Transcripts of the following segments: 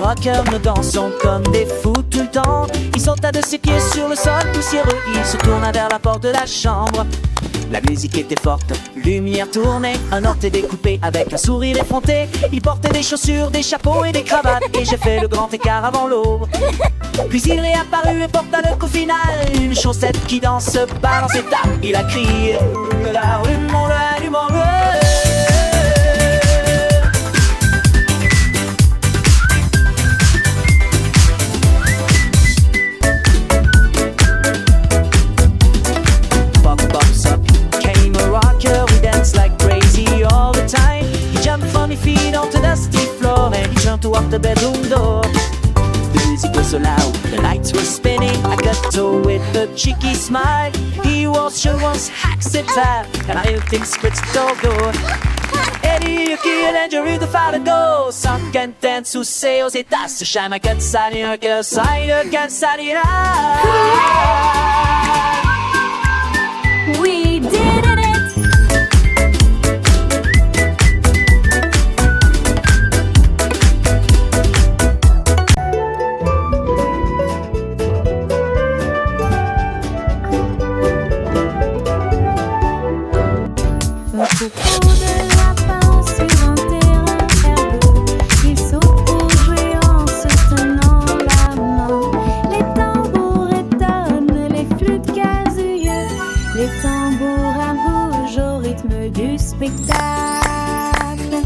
rockers, nous dansons comme des fous tout le temps. Il sauta de ses pieds sur le sol poussiéreux, il se tourna vers la porte de la chambre. La musique était forte, lumière tournée, un orteil découpé avec un sourire effronté. Il portait des chaussures, des chapeaux et des cravates, et j'ai fait le grand écart avant l'aube. Puis il est apparu et porta le coup final, une chaussette qui danse pas dans ses tapes. Il a crié l'allument, l'allument, onto the dusty floor, and he turned toward the bedroom door. The music was so loud, the lights were spinning. I got to with a cheeky smile. He was sure was acceptable, and I think splits the door. Eddie, you kill and you read the fire go. Some can dance to say, oh, c'est à ce shine, I can't sign it, I can't sign it, I can't sign it. We did it! Troupeau de lapins sur un terrain herbeux, ils sautent pour jouer en se tenant la main. Les tambours étonnent, les flûtes casouillent, les tambours bougent au rythme du spectacle.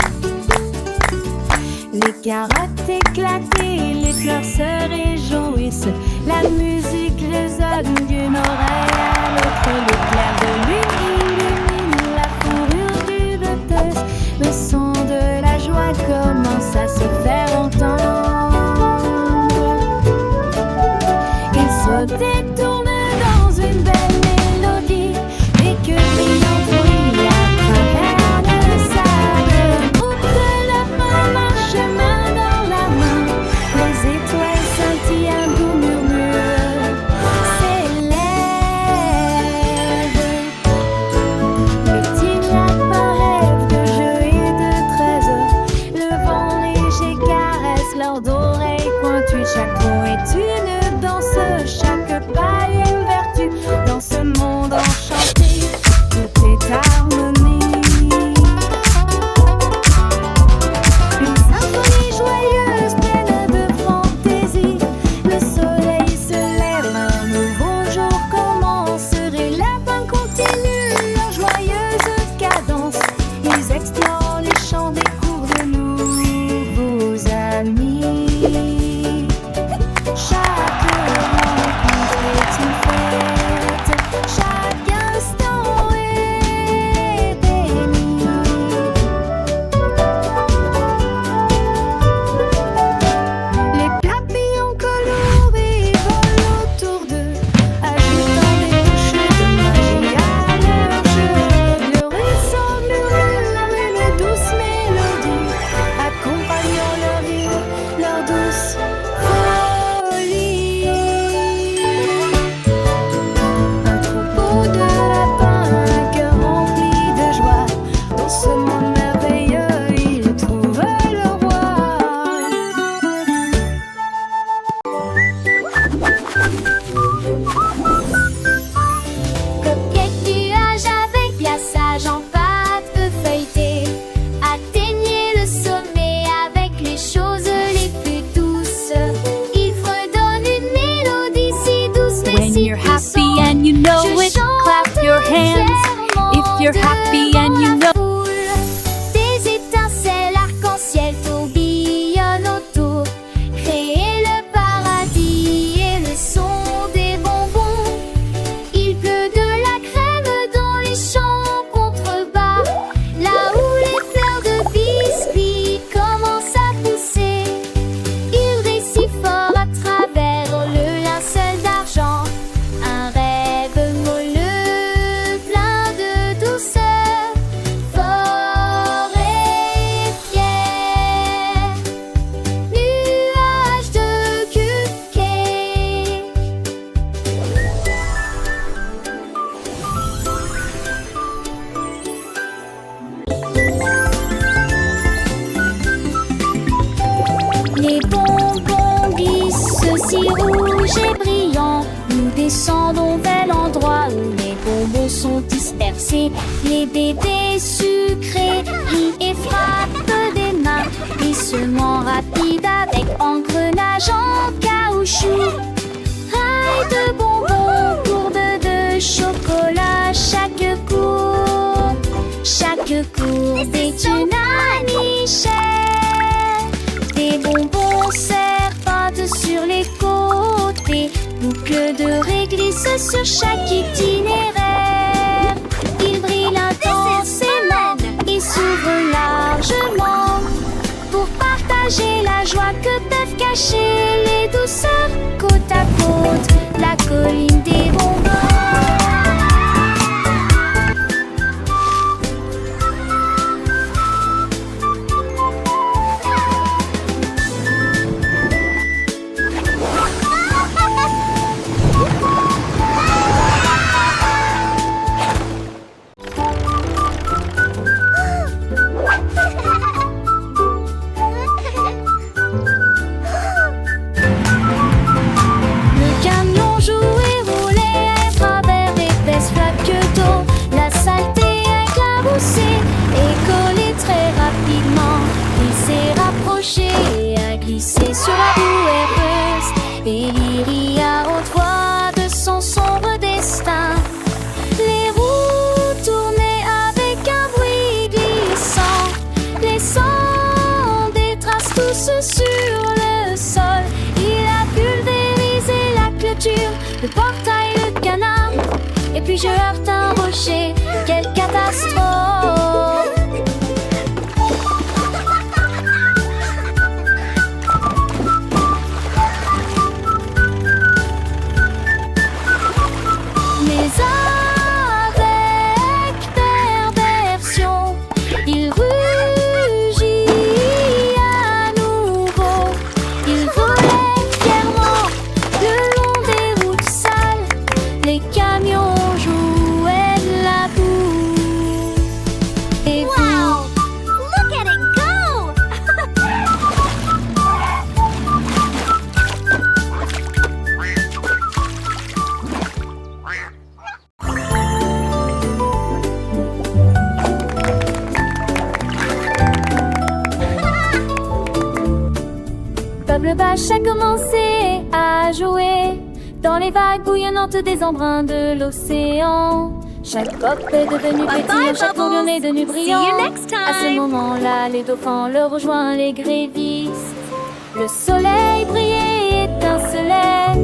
Les carottes éclatées, les fleurs se réjouissent, la musique résonne d'une oreille à l'autre, l'éclair de lune illumine la fourrure du botteuse. Le son de la joie commence à se faire entendre. Il se détourne dans une belle mélodie, et que brillante bruit à travers le sable. Groupe de lapins marche main dans la main, les étoiles scintillent, un doux murmure s'élève. Les petits lapins rêvent de jeux et de trésors, le vent léger caresse leurs oreilles pointues. Chaque mot est une danse, chaque pas une vertu. Dans ce monde enchanté, tout est harmonie. Une symphonie joyeuse, pleine de fantaisie. Le soleil se lève, un nouveau jour commence. Les lapins continuent leur joyeuse cadence. Ils explorent les champs, découvrent de nouveaux amis. Chaque rencontre est une fête, chaque instant est béni. Les papillons colorés volent autour d'eux, ajoutant des touches de magie à leur jeu. Le ruisseau murmure une douce mélodie, accompagnant leur rire, leur douce folie. Un troupeau de lapins, un cœur rempli de joie. Dans ce monde merveilleux, ils trouvent leur voie. Coquette nuage avec glaçage en pâte peu feuilletée, atteignez le sommet avec les choses les plus douces. Il fredonne une mélodie si douce mais When si you're happy puissante. and you know Je it, chante clap your hands. If you're happy and you know des étincelles arc-en-ciel tourbillonnent autour, créer le paradis et le son des bonbons. Il pleut de la crème dans les champs contrebas, là où les fleurs de biscuit commencent à pousser. Il récit fort à travers le linceul d'argent, un rêve moelleux plein de douceur. si rouge et brillant. Nous descendons vers l'endroit où les bonbons sont dispersés. Les bébés sucrés rient et frappent des mains. Glissement rapide avec engrenage en caoutchouc. Rail de bonbons, courbe de chocolat. Chaque courbe est une anichelle. Des bonbons serpentent sur les côtés. Boucles de réglisse sur chaque itinéraire. Ils brillent intensément et s'ouvrent largement pour partager la joie que peuvent cacher les douceurs. Côte à côte, la colline des bonbons. Sur la boue heureuse, et l'Irie à haute voix de son sombre destin. Les roues tournaient avec un bruit glissant, laissant des traces tous sur le sol. Il a pulvérisé la clôture, le portail, le canard, et puis je heurte un rocher. Quelle catastrophe! Le bâche a commencé à jouer dans les vagues bouillonnantes des embruns de l'océan. Chaque pop est devenu pétillant, chaque tourbillon est devenu brillant. À ce moment-là, les dauphins le rejoignent, les grévistes. Le soleil brillait, étincelait,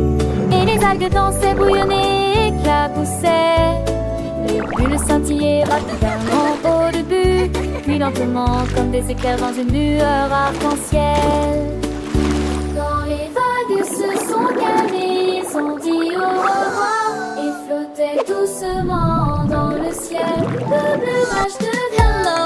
et les algues dansaient, bouillonnaient, éclaboussaient. Les bulles scintillaient rapidement au début, puis lentement comme des éclairs dans une lueur arc-en-ciel. Quand les vagues se sont calmées, ils ont dit au revoir et flottaient doucement dans le ciel. Le bleu vache devient